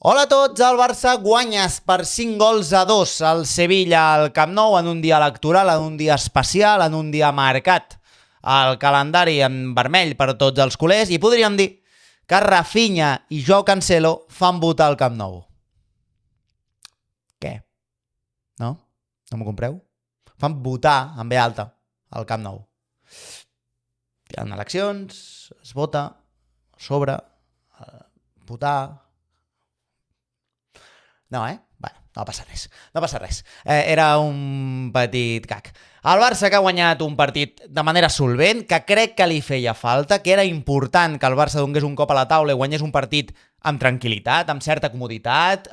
Hola a tots, el Barça guanyes per 5-2 al Sevilla al Camp Nou en un dia electoral, en un dia especial, en un dia marcat el calendari en vermell per tots els culers i podríem dir que Rafinha i Joao Cancelo fan votar al Camp Nou. Què? No? No m'ho compreu? Fan votar en B alta al Camp Nou. Hi ha eleccions, es vota, sobre, votar... No, Bueno, no passa res. No passa res. Era un petit gag. El Barça que ha guanyat un partit de manera solvent, que crec que li feia falta, que era important que el Barça donés un cop a la taula i guanyés un partit amb tranquil·litat, amb certa comoditat,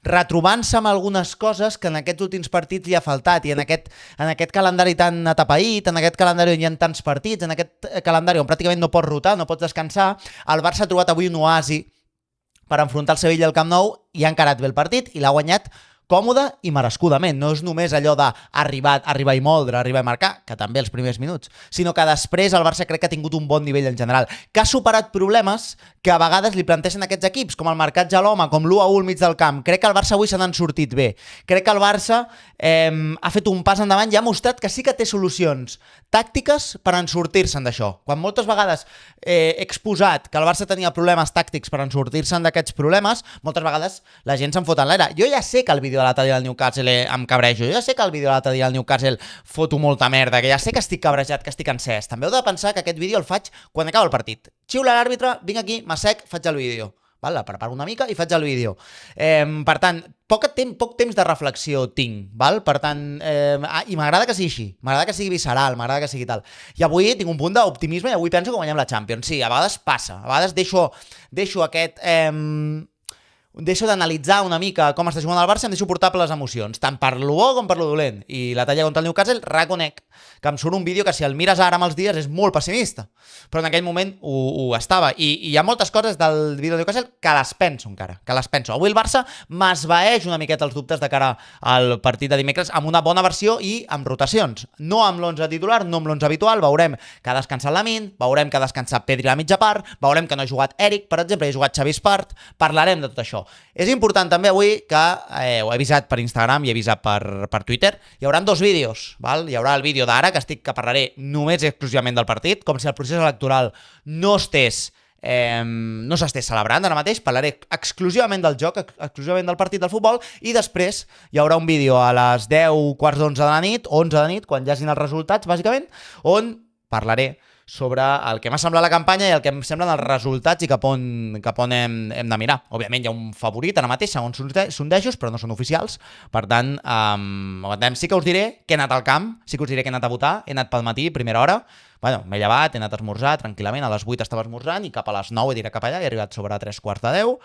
retrobant-se amb algunes coses que en aquests últims partits li ha faltat i en aquest calendari tan atapeït, en aquest calendari on hi ha tants partits, en aquest calendari on pràcticament no pots rotar, no pots descansar, el Barça ha trobat avui un oasi per enfrontar el Sevilla al Camp Nou i ha encarat bé el partit i l'ha guanyat còmode i merescudament. No és només allò d'arribar i moldre, arribar i marcar, que també els primers minuts, sinó que després el Barça crec que ha tingut un bon nivell en general, que ha superat problemes que a vegades li planteixen aquests equips, com el marcatge a l'home, com l'1-1 al mig del camp. Crec que el Barça avui se n'han sortit bé. Crec que el Barça ha fet un pas endavant i ha mostrat que sí que té solucions tàctiques per en sortir-se'n d'això. Quan moltes vegades he exposat que el Barça tenia problemes tàctics per en sortir-se'n d'aquests problemes, moltes vegades la gent se'n fot en l'aire. Jo ja sé que el vídeo de l'altre dia del Newcastle em cabrejo, jo ja sé que el vídeo de l'altre dia del Newcastle foto molta merda, que ja sé que estic cabrejat, que estic encès. També heu de pensar que aquest vídeo el faig quan acaba el partit. Xiula l'àrbitre, vinc aquí, m'assec, faig el vídeo. La preparo una mica i faig el vídeo. Per tant, poc temps de reflexió tinc, val? Per tant, i m'agrada que sigui així, m'agrada que sigui visceral, m'agrada que sigui tal. I avui tinc un punt d'optimisme i avui penso que guanyem la Champions. Sí, a vegades passa, a vegades deixo aquest... Deixo d'analitzar una mica com està jugant el Barça i em deixo portar per les emocions, tant per lo bo com per lo dolent. I la talla contra el Newcastle reconec que em surt un vídeo que si el mires ara amb els dies és molt pessimista, però en aquell moment ho estava. I hi ha moltes coses del vídeo del Newcastle que les penso encara, que les penso. Avui el Barça m'esvaeix una miqueta els dubtes de cara al partit de dimecres amb una bona versió i amb rotacions. No amb l'11 titular, no amb l'11 habitual, veurem que ha descansat Lamine, veurem que ha descansat Pedri a la mitja part, veurem que no ha jugat Eric, per exemple, ha jugat Xavi Espart, parlarem de tot això. És important també avui que, ho he avisat per Instagram i he avisat per Twitter, hi haurà dos vídeos, val? Hi haurà el vídeo d'ara, que parlaré només exclusivament del partit, com si el procés electoral no s'estés celebrant ara mateix, parlaré exclusivament del joc, exclusivament del partit del futbol, i després hi haurà un vídeo a les 10, quarts d'11 de la nit, 11 de la nit, quan hi hagin els resultats, bàsicament, on parlaré sobre el que m'ha semblat la campanya i el que em semblen els resultats i cap on hem de mirar. Òbviament hi ha un favorit ara mateix, segons sondejos, però no són oficials. Per tant, sí que us diré que he anat al camp, sí que us diré que he anat a votar, he anat pel matí, primera hora. Bueno, m'he llevat, he anat a esmorzar tranquil·lament, a les 8 estava esmorzant i cap a les 9 he tirat cap allà, he arribat sobre 3:15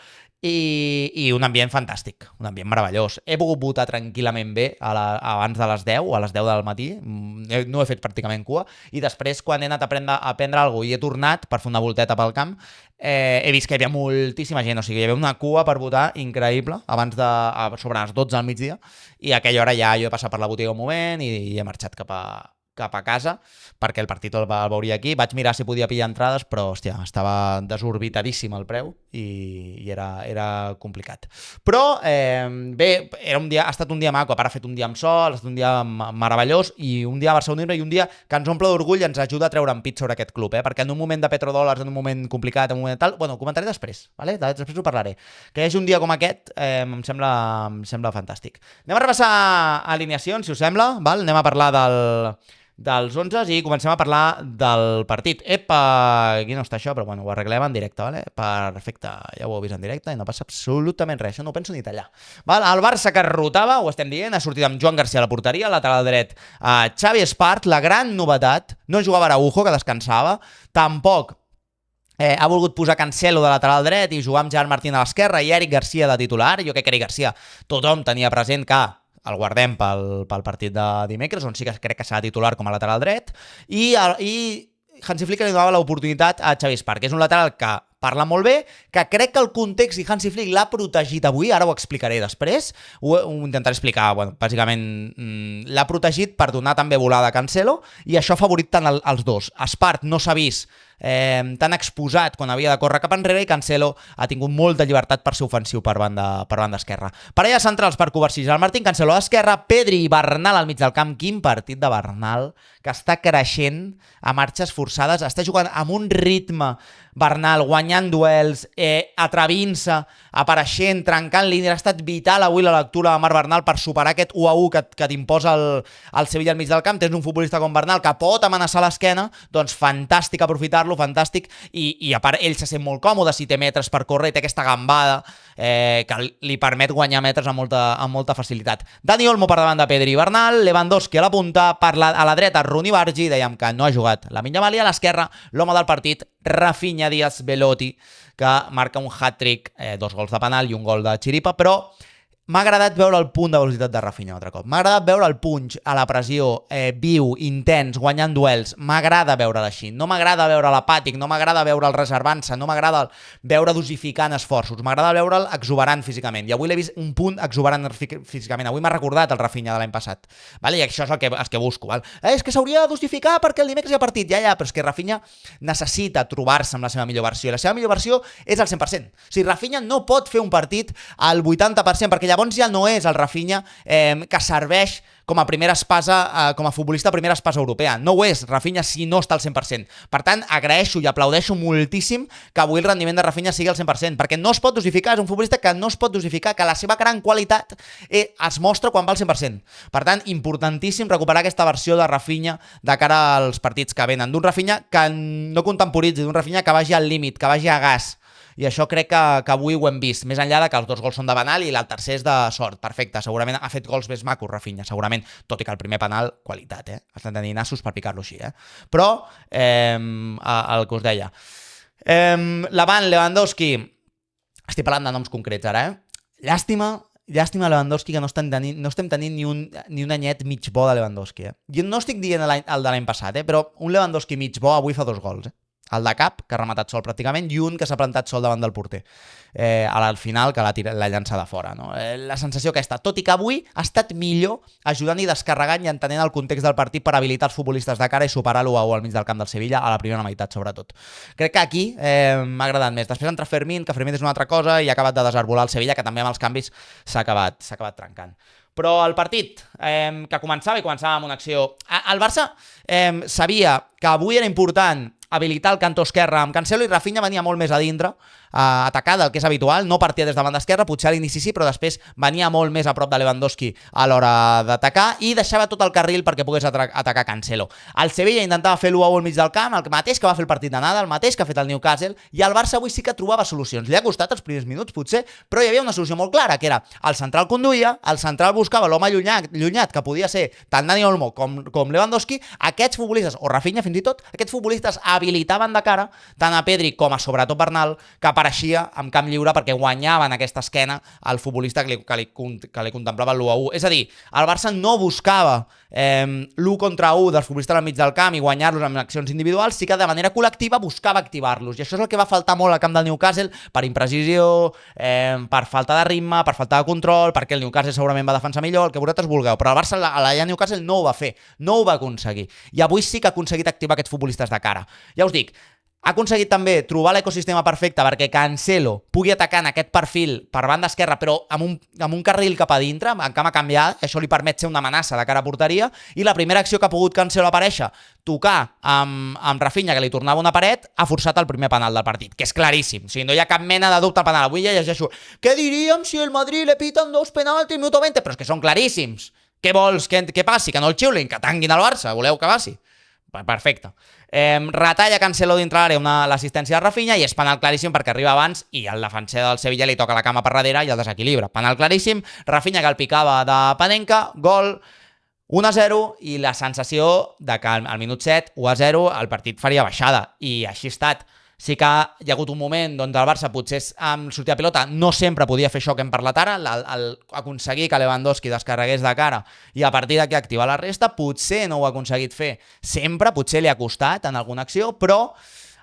i un ambient fantàstic, un ambient meravellós. He pogut votar tranquil·lament bé abans de les 10 o a les 10 del matí, no he fet pràcticament cua, i després quan he anat a prendre alguna cosa i he tornat per fer una volteta pel camp, he vist que hi havia moltíssima gent, o sigui, hi havia una cua per votar increïble sobre les 12 al migdia, i a aquella hora ja jo he passat per la botiga un moment i he marxat cap a casa, perquè el partit el veuria aquí. Vaig mirar si podia pillar entrades, però, hòstia, estava desorbitadíssim el preu i era complicat. Però, bé, ha estat un dia maco, a part ha fet un dia amb sol, ha estat un dia meravellós i un dia a Barcelona i un dia que ens omple d'orgull i ens ajuda a treure en pit sobre aquest club, perquè en un moment de petrodòlars, en un moment complicat, en un moment tal, bueno, ho comentaré després, vale? Després ho parlaré. Que hi hagi un dia com aquest em sembla fantàstic. Anem a repassar alineacions, si us sembla, val? Anem a parlar dels 11 i comencem a parlar del partit. Epa, aquí no està això, però bueno, ho arreglem en directe, vale? Perfecte, ja ho heu vist en directe i no passa absolutament res, això no ho penso ni tallar. Val? El Barça que rotava, ho estem dient, ha sortit amb Joan Garcia a la porteria, lateral dret Xavi Espart, la gran novetat, no jugava Araujo, que descansava, tampoc ha volgut posar Cancelo de lateral dret i jugar amb Gerard Martín a l'esquerra i Eric Garcia de titular. Jo crec que Eric Garcia tothom tenia present que el guardem pel partit de dimecres, on sí que crec que serà titular com a lateral dret, i Hansi Flick li donava l'oportunitat a Xavi Espart, que és un lateral que parla molt bé, que crec que el context i Hansi Flick l'ha protegit avui, ara ho explicaré després, ho intentaré explicar, bueno, bàsicament l'ha protegit per donar també volada a Cancelo, i això ha favorit tant els dos. Espart no s'ha vist tan exposat quan havia de córrer cap enrere, i Cancelo ha tingut molta llibertat per ser ofensiu per banda esquerra. Parella centrals per Kovacic, el Martín Cancelo a l'esquerra, Pedri i Bernal al mig del camp. Quin partit de Bernal, que està creixent a marxes forçades, està jugant amb un ritme Bernal, guanyant duels, atrevint-se, apareixent, trencant línies. Ha estat vital avui la lectura de Marc Bernal per superar aquest 1-1 que t'imposa el Sevilla al mig del camp. Tens un futbolista com Bernal que pot amenaçar l'esquena, doncs fantàstic aprofitar-lo, fantàstic, i a part ell se sent molt còmode si té metres per córrer i té aquesta gambada que li permet guanyar metres amb molta facilitat. Dani Olmo per davant de Pedri i Bernal, Lewandowski a la punta, a la dreta Rooney Bargi, dèiem que no ha jugat Lamine Yamal, i a l'esquerra l'home del partit, Rafinha Díaz Belotti, que marca un hat-trick, 2 gols de penal i un gol de xiripa, però m'ha agradat veure el punt de velocitat de Rafinha un altre cop. M'ha agradat veure el punch a la pressió, viu, intens, guanyant duels. M'agrada veure'l així. No m'agrada veure'l apàtic, no m'agrada veure'l reservant-se, no m'agrada veure dosificant esforços. M'agrada veure'l exuberant físicament. I avui l'he vist un punt exuberant físicament. Avui m'ha recordat el Rafinha de l'any passat. Vale? I això és el que busco. Val? És que s'hauria de dosificar perquè el dimecres hi ha partit. Ja, però és que Rafinha necessita trobar-se amb la seva millor versió. I la seva millor versió és al 100%. O sigui, Rafinha no pot fer un partit al 80% perquè llavors ja no és el Rafinha que serveix com a primera espasa, com a futbolista primera espasa europea. No ho és Rafinha si no està al 100%. Per tant, agraeixo i aplaudeixo moltíssim que avui el rendiment de Rafinha sigui al 100%, perquè no es pot dosificar, és un futbolista que no es pot dosificar, que la seva gran qualitat es mostra quan va al 100%. Per tant, importantíssim recuperar aquesta versió de Rafinha de cara als partits que venen. D'un Rafinha que no contemporitzi, d'un Rafinha que vagi al límit, que vagi a gas. I això crec que avui ho hem vist, més enllà de que els 2 gols són de penal i el tercer és de sort. Perfecte, segurament ha fet gols més macos Rafinha, segurament, tot i que el primer penal, qualitat, has de tenir nassos per picar-lo així, Però, el que us deia, Lavant, Lewandowski, estic parlant de noms concrets ara, Llàstima Lewandowski, que no estem tenint ni un anyet mig bo de Lewandowski, Jo no estic dient el de l'any passat, però un Lewandowski mig bo avui fa 2 gols, El de cap, que ha rematat sol pràcticament, i un que s'ha plantat sol davant del porter. Al final, que l'ha llançada fora. No? La sensació aquesta, tot i que avui ha estat millor ajudant i descarregant i entenent el context del partit per habilitar els futbolistes de cara i superar l'1-1 al mig del camp del Sevilla, a la primera meitat, sobretot. Crec que aquí m'ha agradat més. Després entra Fermín, que Fermín és una altra cosa, i ha acabat de desarbolar el Sevilla, que també amb els canvis s'ha acabat trencant. Però el partit que començava amb una acció... El Barça sabia que avui era important habilitar el cantó esquerre amb Cancelo, i Rafinha venia molt més a dintre, a atacar del que és habitual, no partia des de banda esquerra, potser a l'inici sí, però després venia molt més a prop de Lewandowski a l'hora d'atacar i deixava tot el carril perquè pogués atacar Cancelo. El Sevilla intentava fer l'1-1 al mig del camp, el mateix que va fer el partit d'anada, el mateix que ha fet el Newcastle, i el Barça avui sí que trobava solucions. Li ha costat els primers minuts, potser, però hi havia una solució molt clara, que era el central conduïa, el central buscava l'home allunyat, que podia ser tant Dani Olmo com Lewandowski. Aquests futbolistes, o Rafinha fins i tot, aquests futbolistes habilitaven de cara tant a Pedri com a sobretot Bernal, que apareixia en camp lliure perquè guanyaven aquesta esquena al futbolista que li contemplava l'1-1. És a dir, el Barça no buscava l'1 contra 1 dels futbolistes al mig del camp i guanyar-los amb accions individuals, sí que de manera col·lectiva buscava activar-los. I això és el que va faltar molt al camp del Newcastle, per imprecisió, per falta de ritme, per falta de control, perquè el Newcastle segurament va defensar millor, el que vosaltres vulgueu. Però el Barça a la Newcastle no ho va fer, no ho va aconseguir. I avui sí que ha aconseguit activar aquests futbolistes de cara. Ja us dic, ha aconseguit també trobar l'ecosistema perfecte perquè Cancelo pugui atacar en aquest perfil per banda esquerra, però amb un carril cap a dintre, en cama canviada, això li permet ser una amenaça de cara a porteria, i la primera acció que ha pogut Cancelo aparèixer, tocar amb Rafinha, que li tornava una paret, ha forçat el primer penal del partit, que és claríssim, o sigui, no hi ha cap mena de dubte al penal. Avui ja llegeixo, què diríem si el Madrid le piten 2 penaltis al minut 20? Però és que són claríssims. Què vols que passi? Que no el xiulin, que tanguin el Barça, voleu que passi? Perfecte. Retalla Cancelo dintre l'àrea l'assistència de Rafinha i és penal claríssim perquè arriba abans i el defenser del Sevilla li toca la cama per darrere i el desequilibra. Penal claríssim, Rafinha que el picava de Panenka, gol 1-0 i la sensació de que al minut 7, 1-0, el partit faria baixada i així ha estat. Sí que hi ha hagut un moment on el Barça potser amb sortida de pilota no sempre podia fer això que hem parlat ara, aconseguir que Lewandowski descarregués de cara i a partir d'aquí activar la resta, potser no ho ha aconseguit fer sempre, potser li ha costat en alguna acció, però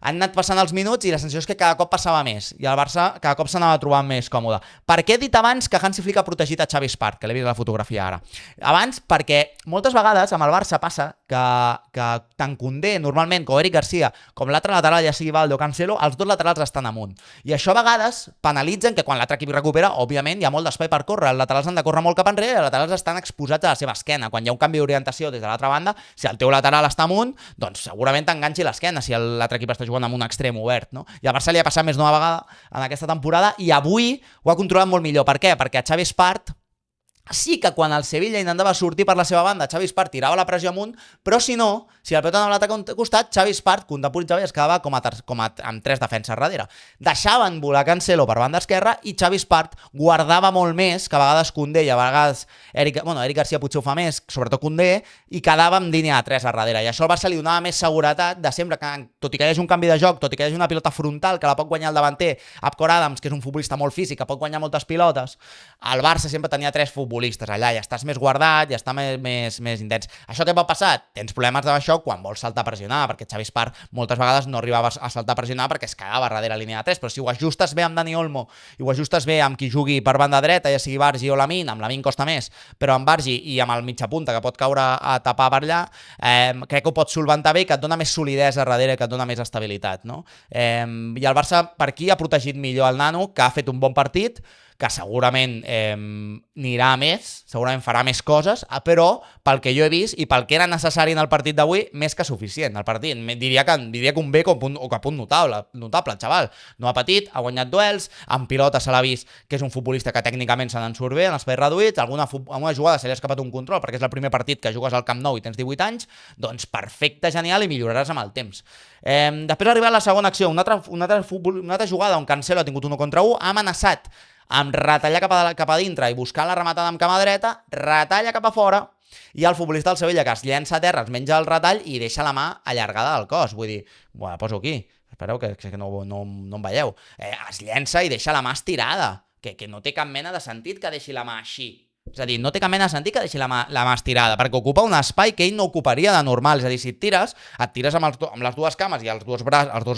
han anat passant els minuts i la sensació és que cada cop passava més i el Barça cada cop s'anava trobant més còmode. Per què he dit abans que Hansi Flick ha protegit a Xavi Spark, que l'he vist a la fotografia ara? Abans perquè moltes vegades amb el Barça passa que tant Koundé, normalment, com Eric Garcia, com l'altre lateral, ja sigui Valde o Cancelo, els dos laterals estan amunt. I això a vegades penalitzen que quan l'altre equip recupera, òbviament, hi ha molt d'espai per córrer. Els laterals han de córrer molt cap enrere i els laterals estan exposats a la seva esquena. Quan hi ha un canvi d'orientació des de l'altra banda, si el teu lateral està amunt, doncs segurament t'enganxi l'esquena si l'altre equip està jugant amb un extrem obert, no? I al Barça li ha passat més d'una vegada en aquesta temporada i avui ho ha controlat molt millor. Per què? Perquè a Xavi Espart sí que quan el Sevilla intentava sortir per la seva banda, Xavi Espart tirava la pressió amunt, però si no, si el pilota anava a l'altre costat, Xavi Espart contemporitzava i es quedava amb 3 defenses darrere. Deixaven volar Cancelo per banda esquerra i Xavi Espart guardava molt més, que a vegades Koundé i a vegades Eric Garcia potser ho fa més, sobretot Koundé, i quedava amb línia de 3 a darrere. I això al Barça li donava més seguretat de sempre, que tot i que hi hagi un canvi de joc, tot i que hi hagi una pilota frontal que la pot guanyar el davanter, Abkor Adams, que és un futbolista molt físic, que pot guanyar moltes pilotes, el Barça sempre tenia 3 futbolistes allà, ja estàs més guardat, ja està més intens. Això què pot passar? Tens problemes d'això quan vols saltar a pressionar, perquè Xavi Espart moltes vegades no arribava a saltar a pressionar perquè es quedava darrere la línia de 3, però si ho ajustes bé amb Dani Olmo i ho ajustes bé amb qui jugui per banda dreta, ja sigui Bargi o Lamine, amb Lamine costa més, però amb Bargi i amb el mitja punta que pot caure a tapar per allà, crec que ho pots solventar bé, que et dona més solidesa darrere, que et dona més estabilitat, no? I el Barça per aquí ha protegit millor el nano, que ha fet un bon partit, que segurament anirà a més, segurament farà més coses, però pel que jo he vist i pel que era necessari en el partit d'avui, més que suficient. El partit diria que un B o que punt notable, xaval. No ha patit, ha guanyat duels, en pilota se l'ha vist que és un futbolista que tècnicament se n'en surt bé, en espais reduïts, alguna jugada se li ha escapat un control, perquè és el primer partit que jugues al Camp Nou i tens 18 anys, doncs perfecte, genial, i milloraràs amb el temps. Després ha arribat la segona acció, una altra jugada on Cancelo ha tingut 1 contra 1, ha amenaçat amb retallar cap a dintre i buscar la rematada amb cama dreta, retalla cap a fora, i el futbolista del Sevilla que es llença a terra, es menja el retall i deixa la mà allargada del cos. Vull dir, poso aquí, espereu que no em veieu. Es llença i deixa la mà estirada, que no té cap mena de sentit que deixi la mà així. És a dir, no té cap mena de sentit que deixi la mà estirada, perquè ocupa un espai que ell no ocuparia de normal. És a dir, si et tires amb les dues cames i els dos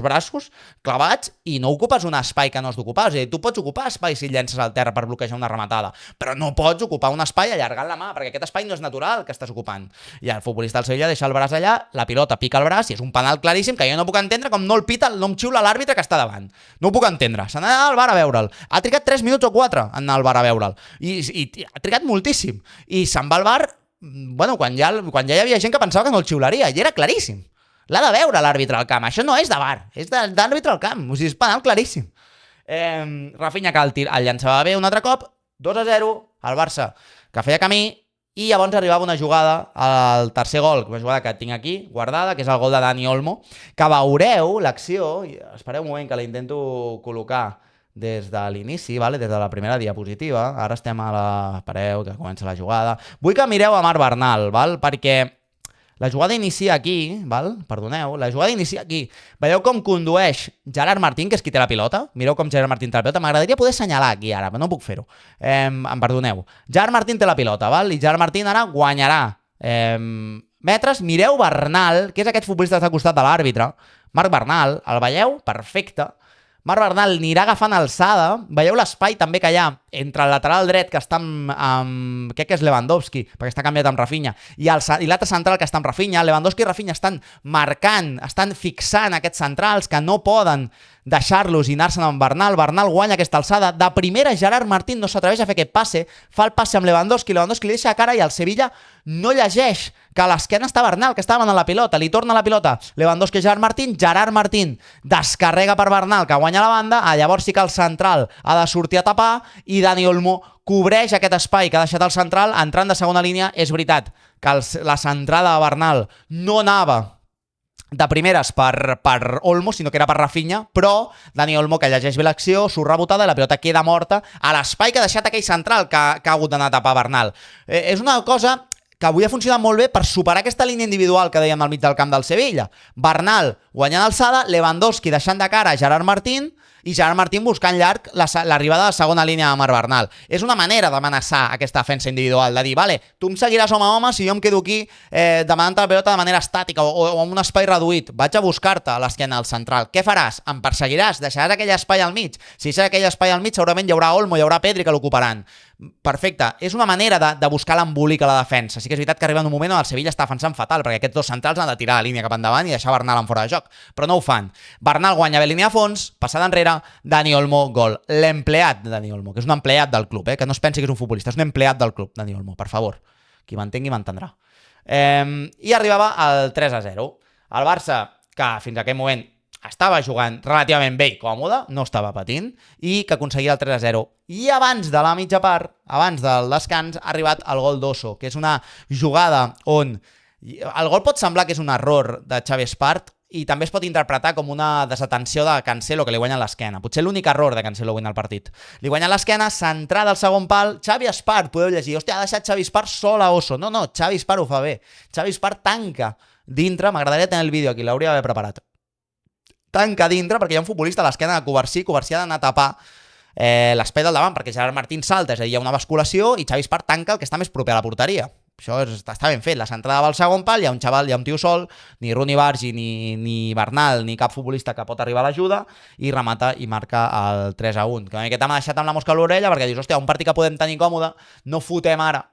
braços clavats i no ocupes un espai que no has d'ocupar. És a dir, tu pots ocupar espai si llences al terra per bloquejar una rematada, però no pots ocupar un espai allargant la mà, perquè aquest espai no és natural que estàs ocupant. I el futbolista del Sevilla deixa el braç allà, la pilota pica el braç i és un penal claríssim que jo no puc entendre com no el pita, no em xiula l'àrbitre que està davant. No ho puc entendre. Se n'ha anat al bar a veure'l. Ha trigat 3 minuts o 4 en anar al bar a veure'l. I ha trigat moltíssim, i se'n va al bar quan ja hi havia gent que pensava que no el xiularia, i era claríssim. L'ha de veure l'àrbitre al camp, això no és de bar, és d'àrbitre al camp, o sigui, és penal claríssim. Rafinha que el llançava bé un altre cop, 2-0, el Barça que feia camí, i llavors arribava una jugada al tercer gol, una jugada que tinc aquí guardada, que és el gol de Dani Olmo, que veureu l'acció, espereu un moment que la intento col·locar des de l'inici, des de la primera diapositiva. Ara estem a la... Espereu, que comença la jugada. Vull que mireu a Marc Bernal, perquè la jugada inicia aquí, perdoneu, la jugada inicia aquí. Veieu com condueix Gerard Martín, que és qui té la pilota? Mireu com Gerard Martín té la pilota. M'agradaria poder assenyalar aquí ara, però no puc fer-ho. Em perdoneu. Gerard Martín té la pilota, i Gerard Martín ara guanyarà metres. Mireu Bernal, que és aquest futbolista que està al costat de l'àrbitre. Marc Bernal, el veieu? Perfecte. Marc Bernal anirà agafant alçada. Veieu l'espai també que hi ha entre el lateral dret, que està amb crec que és Lewandowski, perquè està canviat amb Rafinha, i l'altre central que està amb Rafinha. Lewandowski i Rafinha estan marcant, estan fixant aquests centrals que no poden deixar-los i anar-se'n amb Bernal. Bernal guanya aquesta alçada. De primera, Gerard Martín no s'atreveix a fer aquest passe, fa el passe amb Lewandowski li deixa a cara i el Sevilla no llegeix que a l'esquena està Bernal, que està demanant la pilota, li torna la pilota Lewandowski a Gerard Martín descarrega per Bernal, que guanya la banda. Llavors sí que el central ha de sortir a tapar i Dani Olmo cobreix aquest espai que ha deixat el central entrant de segona línia. És veritat que la centrada de Bernal no anava de primeres per Olmo, sinó que era per Rafinha, però Dani Olmo, que llegeix bé l'acció, surt rebotada i la pilota queda morta a l'espai que ha deixat aquell central que ha hagut d'anar a tapar Bernal. És una cosa que avui ha funcionat molt bé per superar aquesta línia individual que dèiem al mig del camp del Sevilla. Bernal guanyant alçada, Lewandowski deixant de cara a Gerard Martín, i Gerard Martín buscant llarg l'arribada de la segona línia de Marc Bernal. És una manera d'amenaçar aquesta defensa individual, de dir, vale, tu em seguiràs home a home si jo em quedo aquí demanant la pilota de manera estàtica o en un espai reduït. Vaig a buscar-te a l'esquena del central. Què faràs? Em perseguiràs? Deixaràs aquell espai al mig? Si deixes aquell espai al mig, segurament hi haurà Olmo, hi haurà Pedri que l'ocuparan. perfecte. És una manera de buscar l'embolic a la defensa. Sí que és veritat que arriba en un moment on el Sevilla està defensant fatal, perquè aquests dos centrals han de tirar la línia cap endavant i deixar Bernal en fora de joc, però no ho fan. Bernal guanya bé línia a fons, passada enrere, Dani Olmo, gol. L'empleat de Dani Olmo, que és un empleat del club, que no es pensi que és un futbolista, és un empleat del club, Dani Olmo, per favor. Qui m'entengui m'entendrà. I arribava al 3-0. El Barça, que fins a aquell moment estava jugant relativament bé i còmode, no estava patint, i que aconseguia el 3-0. I abans de la mitja part, abans del descans, ha arribat el gol d'Osso, que és una jugada on el gol pot semblar que és un error de Xavi Espart i també es pot interpretar com una desatenció de Cancelo que li guanya l'esquena. Potser l'únic error de Cancelo guanya el partit. Li guanya l'esquena, centrada al segon pal, Xavi Espart, podeu llegir, hòstia, ha deixat Xavi Espart sol a Osso. No, Xavi Espart ho fa bé. Xavi Espart tanca dintre, m'agradaria tenir el vídeo aquí, l'hauria d'haver preparat. Tanca dintre perquè hi ha un futbolista a l'esquena de Covarsí ha d'anar a tapar l'espai del davant perquè Gerard Martín salta, és a dir, hi ha una basculació i Xavi Espart tanca el que està més proper a la porteria. Això està ben fet, la centrada va al segon pal, hi ha un xaval, hi ha un tio sol, ni Rooney Bargi, ni Bernal, ni cap futbolista que pot arribar a l'ajuda, i remata i marca el 3-1, que una miqueta m'ha deixat amb la mosca a l'orella perquè dius, hòstia, un partit que podem tenir còmode, no fotem ara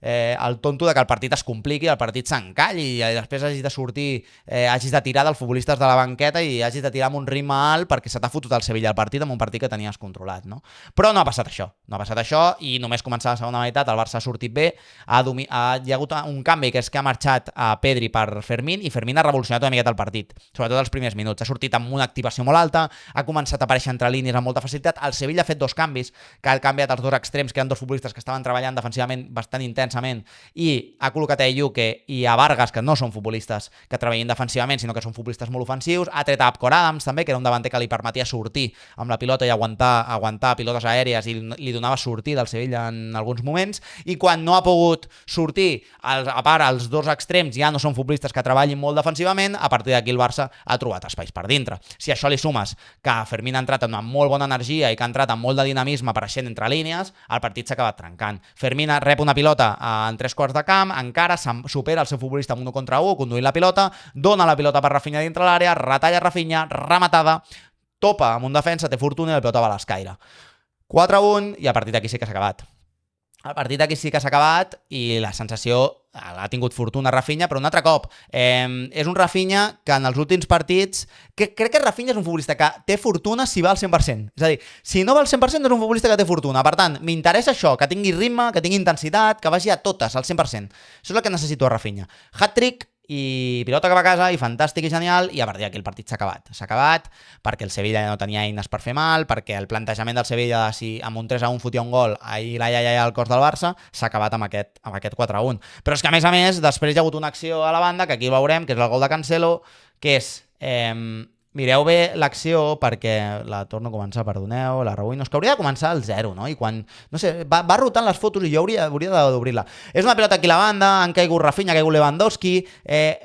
el tonto de que el partit es compliqui, el partit s'encalli i després hagis de sortir, hagis de tirar dels futbolistes de la banqueta i hagis de tirar amb un ritme alt perquè se t'ha fotut el Sevilla al partit amb un partit que tenies controlat, no? Però no ha passat això i només començar la segona meitat el Barça ha sortit bé, hi ha hagut un canvi que és que ha marxat a Pedri per Fermín i Fermín ha revolucionat una miqueta el partit, sobretot els primers minuts, ha sortit amb una activació molt alta, ha començat a aparèixer entre línies amb molta facilitat, el Sevilla ha fet dos canvis, que ha canviat els dos extrems, que eren dos futbolistes que estaven treballant defensivament bastant intens i ha col·locat a Yuke i a Vargas, que no són futbolistes que treballin defensivament, sinó que són futbolistes molt ofensius, ha tret a Apcor Adams també, que era un davanter que li permetia sortir amb la pilota i aguantar pilotes aèries i li donava sortir del Sevilla en alguns moments, i quan no ha pogut sortir, a part els dos extrems ja no són futbolistes que treballin molt defensivament, a partir d'aquí el Barça ha trobat espais per dintre. Si a això li sumes que Fermín ha entrat amb una molt bona energia i que ha entrat amb molt de dinamisme apareixent entre línies, el partit s'ha acabat trencant. Fermín rep una pilota en 3/4 de camp, encara supera el seu futbolista amb 1 contra 1, conduint la pilota, dona la pilota per Rafinha dintre l'àrea, retalla Rafinha, rematada, topa amb un defensa, té fortuna i la pilota va a l'escaire. 4-1 i a partir d'aquí sí que s'ha acabat. El partit aquí sí que s'ha acabat i la sensació l'ha tingut fortuna Rafinha, però un altre cop. És un Rafinha que en els últims partits... Crec que Rafinha és un futbolista que té fortuna si va al 100%. És a dir, si no va al 100% és un futbolista que té fortuna. Per tant, m'interessa això, que tingui ritme, que tingui intensitat, que vagi a totes, al 100%. Això és el que necessito a Rafinha. Hat-trick i pilota cap a casa, i fantàstic i genial, i a partir d'aquí el partit s'ha acabat. S'ha acabat perquè el Sevilla no tenia eines per fer mal, perquè el plantejament del Sevilla, si amb un 3-1 fotia un gol, ahir al cos del Barça, s'ha acabat amb aquest 4-1. Però és que, a més, després hi ha hagut una acció a la banda, que aquí veurem, que és el gol de Cancelo, que és... mireu bé l'acció perquè la torno a començar, perdoneu, la rebuïno. És que hauria de començar al 0, no? I quan, no sé, va rotant les fotos i jo hauria d'obrir-la. És una pilota aquí a la banda, han caigut Rafinha, ha caigut Lewandowski.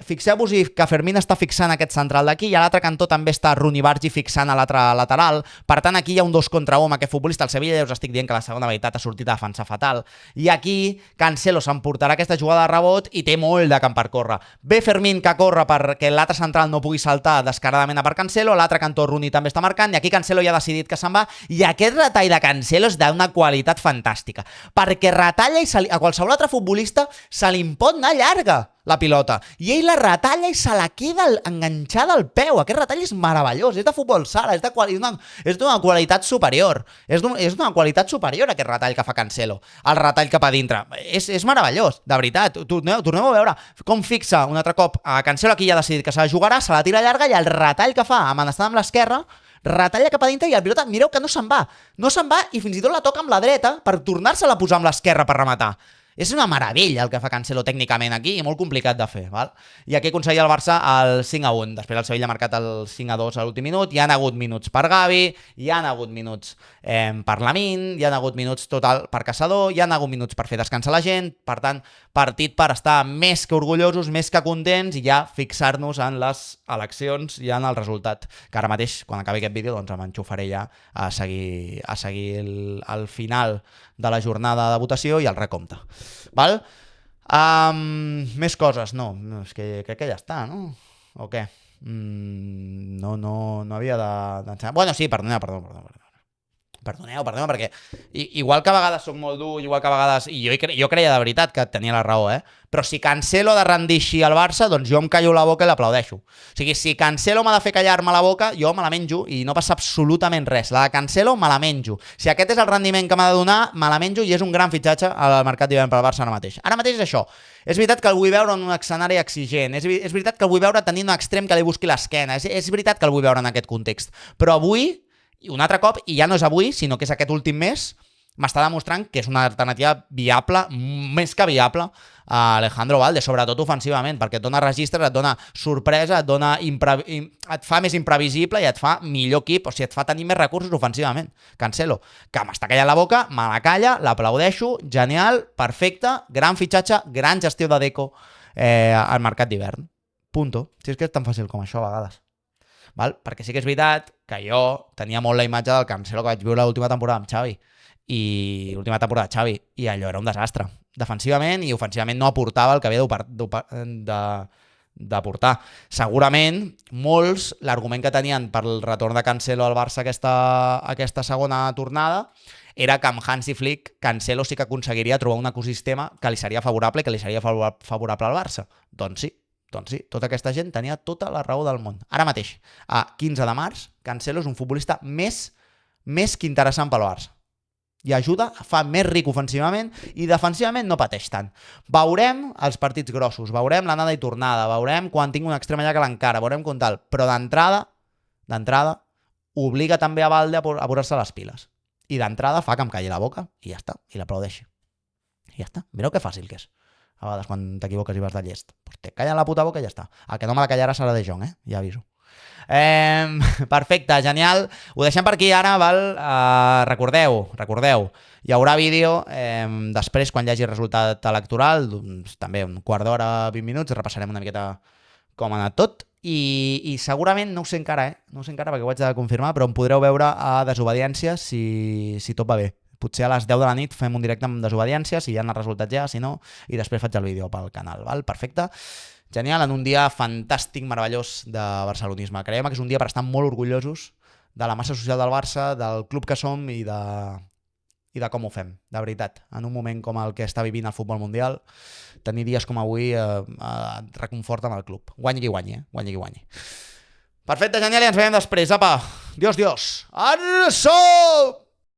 Fixeu-vos que Fermín està fixant aquest central d'aquí i a l'altre cantó també està Rooney Bargi fixant a l'altre lateral. Per tant, aquí hi ha un 2 contra 1 amb aquest futbolista. El Sevilla ja us estic dient que la segona meitat ha sortit a defensar fatal. I aquí Cancelo s'emportarà aquesta jugada de rebot i té molt de camp per córrer. Ve Fermín que corre perquè l'altre central no pugui saltar descaradament a Cancelo, a l'altre cantó Rooney també està marcant i aquí Cancelo ja ha decidit que se'n va i aquest retall de Cancelo és d'una qualitat fantàstica perquè retalla i a qualsevol altre futbolista se li pot anar llarga la pilota i ell la retalla i se la queda enganxada al peu. Aquest retall és meravellós, és de futbol sala, és d'una qualitat superior, és d'una qualitat superior aquest retall que fa Cancelo, el retall cap a dintre, és meravellós, de veritat. Torneu a veure com fixa un altre cop a Cancelo, aquí ja ha decidit que se la jugarà, se la tira llarga i el retall que fa amenaçant amb l'esquerra, retalla cap a dintre i el pilota, mireu que no se'n va i fins i tot la toca amb la dreta per tornar-se-la a posar amb l'esquerra per rematar. És una meravella el que fa Cancelo tècnicament aquí i molt complicat de fer, val? I aquí aconseguia el Barça el 5-1. Després el Sevilla ha marcat el 5-2 a l'últim minut, hi han hagut minuts per Gavi, hi han hagut minuts per Lamine, hi han hagut minuts total per Caçador, hi han hagut minuts per fer descansar la gent, per tant, partit per estar més que orgullosos, més que contents i ja fixar-nos en les eleccions i en el resultat, que ara mateix, quan acabi aquest vídeo, doncs m'enxufaré ja a seguir el final de la jornada de votació i el recompte. Val? Més coses, no, és que crec que ja està, no? O què? No havia d'ensenyar. Bueno, sí, perdona. Perdoneu, perquè igual que a vegades soc molt dur, igual que a vegades... I jo creia de veritat que tenia la raó, però si Cancelo ha de rendir així al Barça, doncs jo em callo la boca i l'aplaudeixo. O sigui, si Cancelo m'ha de fer callar-me la boca, jo me la menjo i no passa absolutament res. La de Cancelo me la menjo. Si aquest és el rendiment que m'ha de donar, me la menjo i és un gran fitxatge al mercat d'hivern pel Barça ara mateix. Ara mateix és això. És veritat que el vull veure en un escenari exigent. És veritat que el vull veure tenint un extrem que li busqui l'esquena. És veritat que el vull veure en aquest context. Però avui, i un altre cop, i ja no és avui, sinó que és aquest últim mes, m'està demostrant que és una alternativa viable, més que viable, a Alejandro Valde, sobretot ofensivament, perquè et dona registres, et dona sorpresa, et fa més imprevisible i et fa millor equip, o sigui, et fa tenir més recursos ofensivament. Cancelo, que m'està callant la boca, me la calla, l'aplaudeixo, genial, perfecte, gran fitxatge, gran gestió de Deco al mercat d'hivern. Punto. Si és que és tan fàcil com això a vegades. Val? Perquè sí que és veritat que jo tenia molt la imatge del Cancelo que vaig viure l'última temporada amb Xavi i allò era un desastre defensivament i ofensivament no aportava el que havia d'aportar. Segurament molts l'argument que tenien per el retorn de Cancelo al Barça aquesta segona tornada era que amb Hansi Flick Cancelo sí que aconseguiria trobar un ecosistema que li seria favorable i que li seria favorable al Barça. Doncs sí, tota aquesta gent tenia tota la raó del món. Ara mateix, a 15 de març, Cancelo és un futbolista més que interessant pel Barça. I ajuda, fa més ric ofensivament i defensivament no pateix tant. Veurem els partits grossos, veurem l'anada i tornada, veurem quan tinc un extrem allà que l'encara, veurem com tal. Però d'entrada, obliga també a Valde a posar-se les piles. I d'entrada fa que em calli la boca i ja està, i l'aplaudeixi. I ja està. Mireu que fàcil que és. A vegades quan t'equivoques i vas de llest. Pues te callen la puta boca i ja està. El que no me la callarà serà de Jong, ja aviso. Perfecte, genial. Ho deixem per aquí ara, val? Recordeu, hi haurà vídeo després quan hi hagi resultat electoral, doncs, també un quart d'hora, 20 minuts, repassarem una miqueta com ha anat tot i segurament, no ho sé encara perquè ho haig de confirmar, però em podreu veure a Desobediència si tot va bé. Potser a les 10 de la nit fem un directe amb Desobediència, si hi ha els resultats ja, si no, i després faig el vídeo pel canal, val? Perfecte. Genial, en un dia fantàstic, meravellós de barcelonisme. Creiem que és un dia per estar molt orgullosos de la massa social del Barça, del club que som i de com ho fem, de veritat. En un moment com el que està vivint el futbol mundial, tenir dies com avui et reconforta amb el club. Guanyi qui guanyi, guanyi qui guanyi. Perfecte, genial, i ens veiem després. Apa, Dios. Ara som!